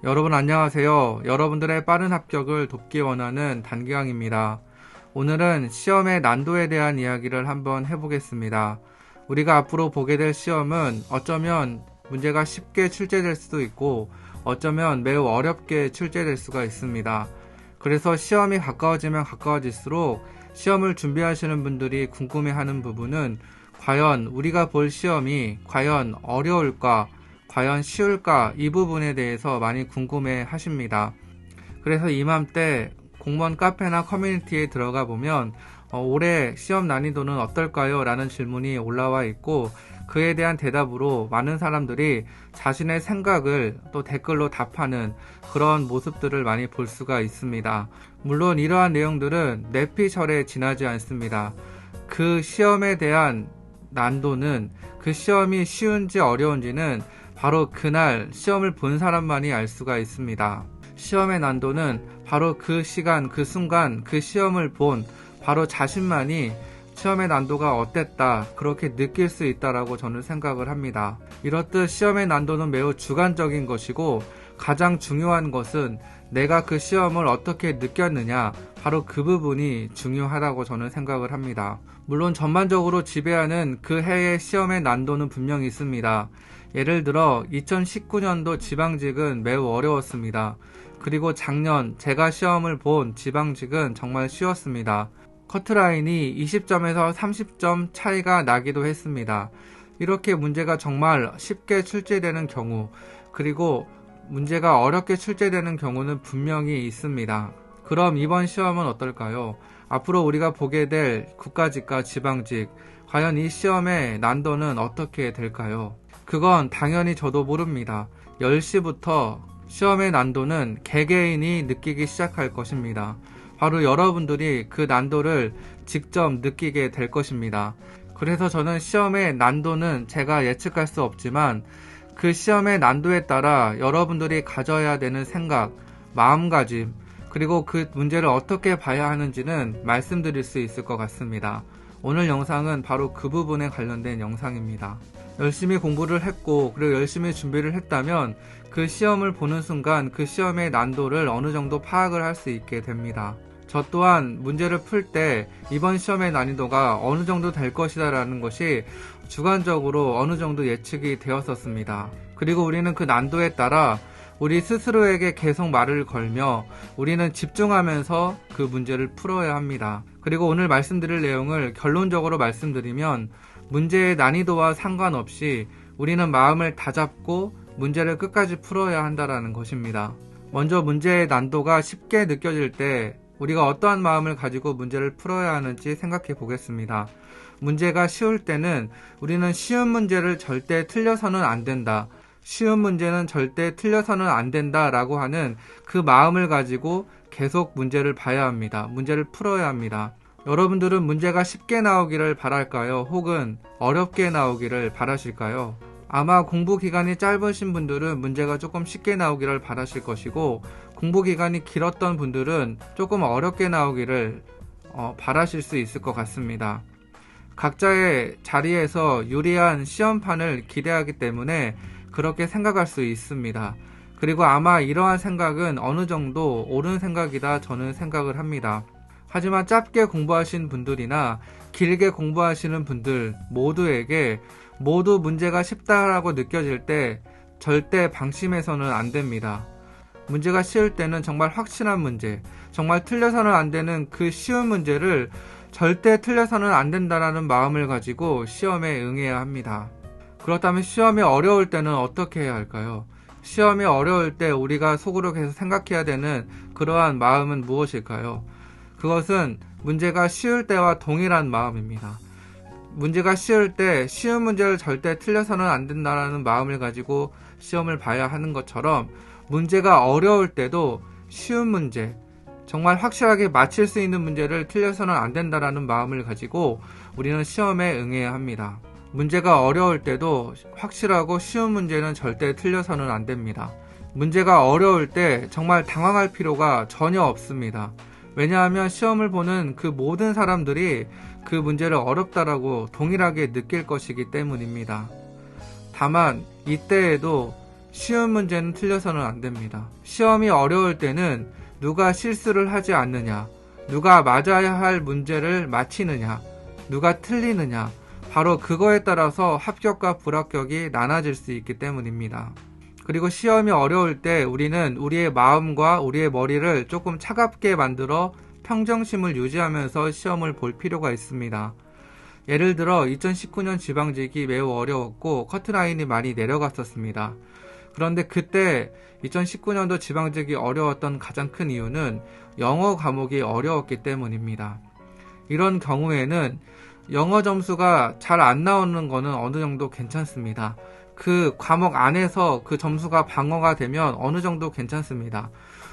여러분 안녕하세요. 여러분들의 빠른 합격을 돕기 원하는 단기강입니다. 오늘은 시험의 난도에 대한 이야기를 한번 해보겠습니다. 우리가 앞으로 보게 될 시험은 어쩌면 문제가 쉽게 출제될 수도 있고 어쩌면 매우 어렵게 출제될 수가 있습니다. 그래서 시험이 가까워지면 가까워질수록 시험을 준비하시는 분들이 궁금해하는 부분은 과연 우리가 볼 시험이 과연 어려울까? 과연 쉬울까? 이 부분에 대해서 많이 궁금해 하십니다. 그래서 이맘때 공무원 카페나 커뮤니티에 들어가 보면 올해 시험 난이도는 어떨까요? 라는 질문이 올라와 있고 그에 대한 대답으로 많은 사람들이 자신의 생각을 또 댓글로 답하는 그런 모습들을 많이 볼 수가 있습니다. 물론 이러한 내용들은 내피셜에 지나지 않습니다. 그 시험에 대한 난도는 그 시험이 쉬운지 어려운지는 바로 그날 시험을 본 사람만이 알 수가 있습니다. 시험의 난도는 바로 그 시간, 그 순간, 그 시험을 본 바로 자신만이 시험의 난도가 어땠다 그렇게 느낄 수 있다라고 저는 생각을 합니다. 이렇듯 시험의 난도는 매우 주관적인 것이고 가장 중요한 것은 내가 그 시험을 어떻게 느꼈느냐 바로 그 부분이 중요하다고 저는 생각을 합니다. 물론 전반적으로 지배하는 그 해의 시험의 난도는 분명히 있습니다. 예를 들어 2019년도 지방직은 매우 어려웠습니다. 그리고 작년 제가 시험을 본 지방직은 정말 쉬웠습니다. 커트라인이 20점에서 30점 차이가 나기도 했습니다. 이렇게 문제가 정말 쉽게 출제되는 경우 그리고 문제가 어렵게 출제되는 경우는 분명히 있습니다. 그럼 이번 시험은 어떨까요? 앞으로 우리가 보게 될 국가직과 지방직 과연 이 시험의 난도는 어떻게 될까요? 그건 당연히 저도 모릅니다. 10시부터 시험의 난도는 개개인이 느끼기 시작할 것입니다. 바로 여러분들이 그 난도를 직접 느끼게 될 것입니다. 그래서 저는 시험의 난도는 제가 예측할 수 없지만 그 시험의 난도에 따라 여러분들이 가져야 되는 생각, 마음가짐, 그리고 그 문제를 어떻게 봐야 하는지는 말씀드릴 수 있을 것 같습니다. 오늘 영상은 바로 그 부분에 관련된 영상입니다. 열심히 공부를 했고 그리고 열심히 준비를 했다면 그 시험을 보는 순간 그 시험의 난도를 어느 정도 파악을 할 수 있게 됩니다. 저 또한 문제를 풀 때 이번 시험의 난이도가 어느 정도 될 것이다 라는 것이 주관적으로 어느 정도 예측이 되었었습니다. 그리고 우리는 그 난도에 따라 우리 스스로에게 계속 말을 걸며 우리는 집중하면서 그 문제를 풀어야 합니다. 그리고 오늘 말씀드릴 내용을 결론적으로 말씀드리면 문제의 난이도와 상관없이 우리는 마음을 다잡고 문제를 끝까지 풀어야 한다는 것입니다. 먼저 문제의 난도가 쉽게 느껴질 때 우리가 어떠한 마음을 가지고 문제를 풀어야 하는지 생각해 보겠습니다. 문제가 쉬울 때는 우리는 쉬운 문제를 절대 틀려서는 안 된다. 쉬운 문제는 절대 틀려서는 안 된다 라고 하는 그 마음을 가지고 계속 문제를 봐야 합니다. 문제를 풀어야 합니다. 여러분들은 문제가 쉽게 나오기를 바랄까요? 혹은 어렵게 나오기를 바라실까요? 아마 공부 기간이 짧으신 분들은 문제가 조금 쉽게 나오기를 바라실 것이고 공부 기간이 길었던 분들은 조금 어렵게 나오기를 바라실 수 있을 것 같습니다. 각자의 자리에서 유리한 시험판을 기대하기 때문에 그렇게 생각할 수 있습니다. 그리고 아마 이러한 생각은 어느 정도 옳은 생각이다 저는 생각을 합니다. 하지만 짧게 공부하신 분들이나 길게 공부하시는 분들 모두에게 모두 문제가 쉽다라고 느껴질 때 절대 방심해서는 안 됩니다. 문제가 쉬울 때는 정말 확실한 문제, 정말 틀려서는 안 되는 그 쉬운 문제를 절대 틀려서는 안 된다라는 마음을 가지고 시험에 응해야 합니다. 그렇다면 시험이 어려울 때는 어떻게 해야 할까요? 시험이 어려울 때 우리가 속으로 계속 생각해야 되는 그러한 마음은 무엇일까요? 그것은 문제가 쉬울 때와 동일한 마음입니다. 문제가 쉬울 때 쉬운 문제를 절대 틀려서는 안 된다는 마음을 가지고 시험을 봐야 하는 것처럼 문제가 어려울 때도 쉬운 문제, 정말 확실하게 맞힐 수 있는 문제를 틀려서는 안 된다는 마음을 가지고 우리는 시험에 응해야 합니다. 문제가 어려울 때도 확실하고 쉬운 문제는 절대 틀려서는 안 됩니다. 문제가 어려울 때 정말 당황할 필요가 전혀 없습니다. 왜냐하면 시험을 보는 그 모든 사람들이 그 문제를 어렵다라고 동일하게 느낄 것이기 때문입니다. 다만 이때에도 쉬운 문제는 틀려서는 안 됩니다. 시험이 어려울 때는 누가 실수를 하지 않느냐, 누가 맞아야 할 문제를 맞히느냐, 누가 틀리느냐, 바로 그거에 따라서 합격과 불합격이 나눠질 수 있기 때문입니다. 그리고 시험이 어려울 때 우리는 우리의 마음과 우리의 머리를 조금 차갑게 만들어 평정심을 유지하면서 시험을 볼 필요가 있습니다. 예를 들어 2019년 지방직이 매우 어려웠고 커트라인이 많이 내려갔었습니다. 그런데 그때 2019년도 지방직이 어려웠던 가장 큰 이유는 영어 과목이 어려웠기 때문입니다. 이런 경우에는 영어 점수가 잘 안 나오는 거는 어느 정도 괜찮습니다. 그 과목 안에서 그 점수가 방어가 되면 어느 정도 괜찮습니다.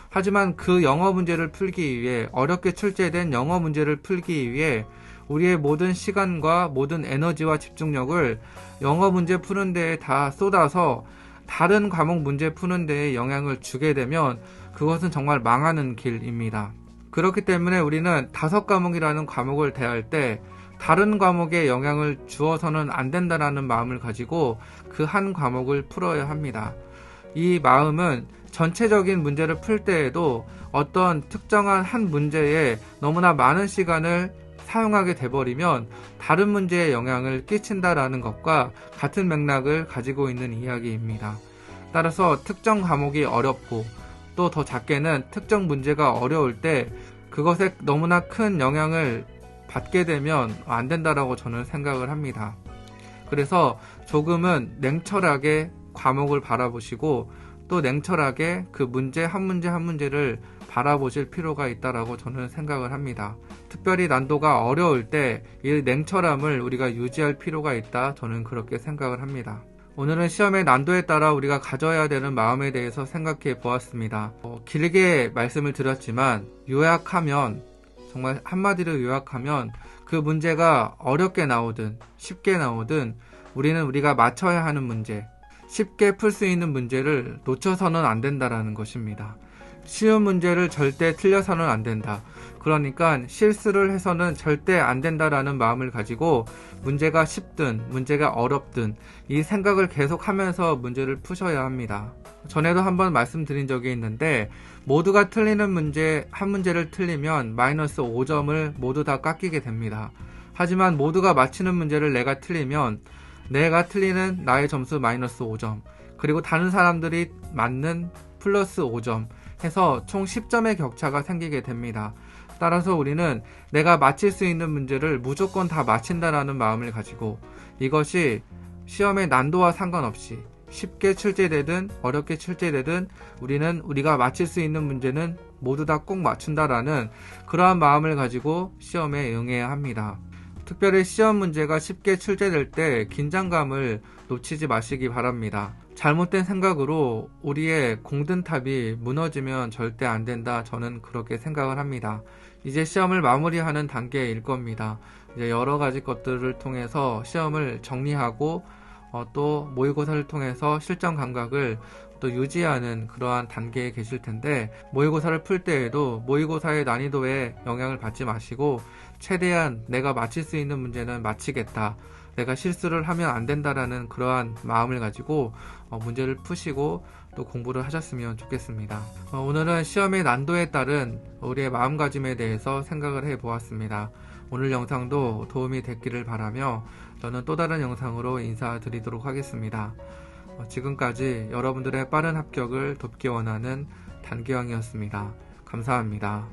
하지만 그 영어 문제를 풀기 위해, 어렵게 출제된 영어 문제를 풀기 위해 우리의 모든 시간과 모든 에너지와 집중력을 영어 문제 푸는 데에 다 쏟아서 다른 과목 문제 푸는 데에 영향을 주게 되면 그것은 정말 망하는 길입니다. 그렇기 때문에 우리는 5과목이라는 과목을 대할 때 다른 과목에 영향을 주어서는 안 된다는 마음을 가지고 그 한 과목을 풀어야 합니다. 이 마음은 전체적인 문제를 풀 때에도 어떤 특정한 한 문제에 너무나 많은 시간을 사용하게 돼버리면 다른 문제에 영향을 끼친다라는 것과 같은 맥락을 가지고 있는 이야기입니다. 따라서 특정 과목이 어렵고 또 더 작게는 특정 문제가 어려울 때 그것에 너무나 큰 영향을 받게 되면 안 된다라고 저는 생각을 합니다. 그래서 조금은 냉철하게 과목을 바라보시고 또 냉철하게 그 문제 한 문제를 바라보실 필요가 있다라고 저는 생각을 합니다. 특별히 난도가 어려울 때 이 냉철함을 우리가 유지할 필요가 있다, 저는 그렇게 생각을 합니다. 오늘은 시험의 난도에 따라 우리가 가져야 되는 마음에 대해서 생각해 보았습니다. 길게 말씀을 드렸지만 요약하면, 정말 한마디로 요약하면 그 문제가 어렵게 나오든 쉽게 나오든 우리는 우리가 맞춰야 하는 문제, 쉽게 풀 수 있는 문제를 놓쳐서는 안 된다라는 것입니다. 쉬운 문제를 절대 틀려서는 안 된다. 그러니까 실수를 해서는 절대 안 된다라는 마음을 가지고 문제가 쉽든 문제가 어렵든 이 생각을 계속 하면서 문제를 푸셔야 합니다. 전에도 한번 말씀드린 적이 있는데 모두가 틀리는 문제, 한 문제를 틀리면 마이너스 5점을 모두 다 깎이게 됩니다. 하지만 모두가 맞히는 문제를 내가 틀리면 내가 틀리는 나의 점수 마이너스 5점, 그리고 다른 사람들이 맞는 플러스 5점 해서 총 10점의 격차가 생기게 됩니다. 따라서 우리는 내가 맞힐 수 있는 문제를 무조건 다 맞힌다라는 마음을 가지고 이것이 시험의 난도와 상관없이 쉽게 출제되든 어렵게 출제되든 우리는 우리가 맞힐 수 있는 문제는 모두 다 꼭 맞춘다라는 그러한 마음을 가지고 시험에 응해야 합니다. 특별히 시험 문제가 쉽게 출제될 때 긴장감을 놓치지 마시기 바랍니다. 잘못된 생각으로 우리의 공든탑이 무너지면 절대 안 된다, 저는 그렇게 생각을 합니다. 이제 시험을 마무리하는 단계일 겁니다. 이제 여러 가지 것들을 통해서 시험을 정리하고 또 모의고사를 통해서 실전 감각을 또 유지하는 그러한 단계에 계실 텐데, 모의고사를 풀 때에도 모의고사의 난이도에 영향을 받지 마시고 최대한 내가 맞힐 수 있는 문제는 맞히겠다, 내가 실수를 하면 안 된다라는 그러한 마음을 가지고 문제를 푸시고 또 공부를 하셨으면 좋겠습니다. 오늘은 시험의 난도에 따른 우리의 마음가짐에 대해서 생각을 해보았습니다. 오늘 영상도 도움이 됐기를 바라며 저는 또 다른 영상으로 인사드리도록 하겠습니다. 지금까지 여러분들의 빠른 합격을 돕기 원하는 단기왕이었습니다. 감사합니다.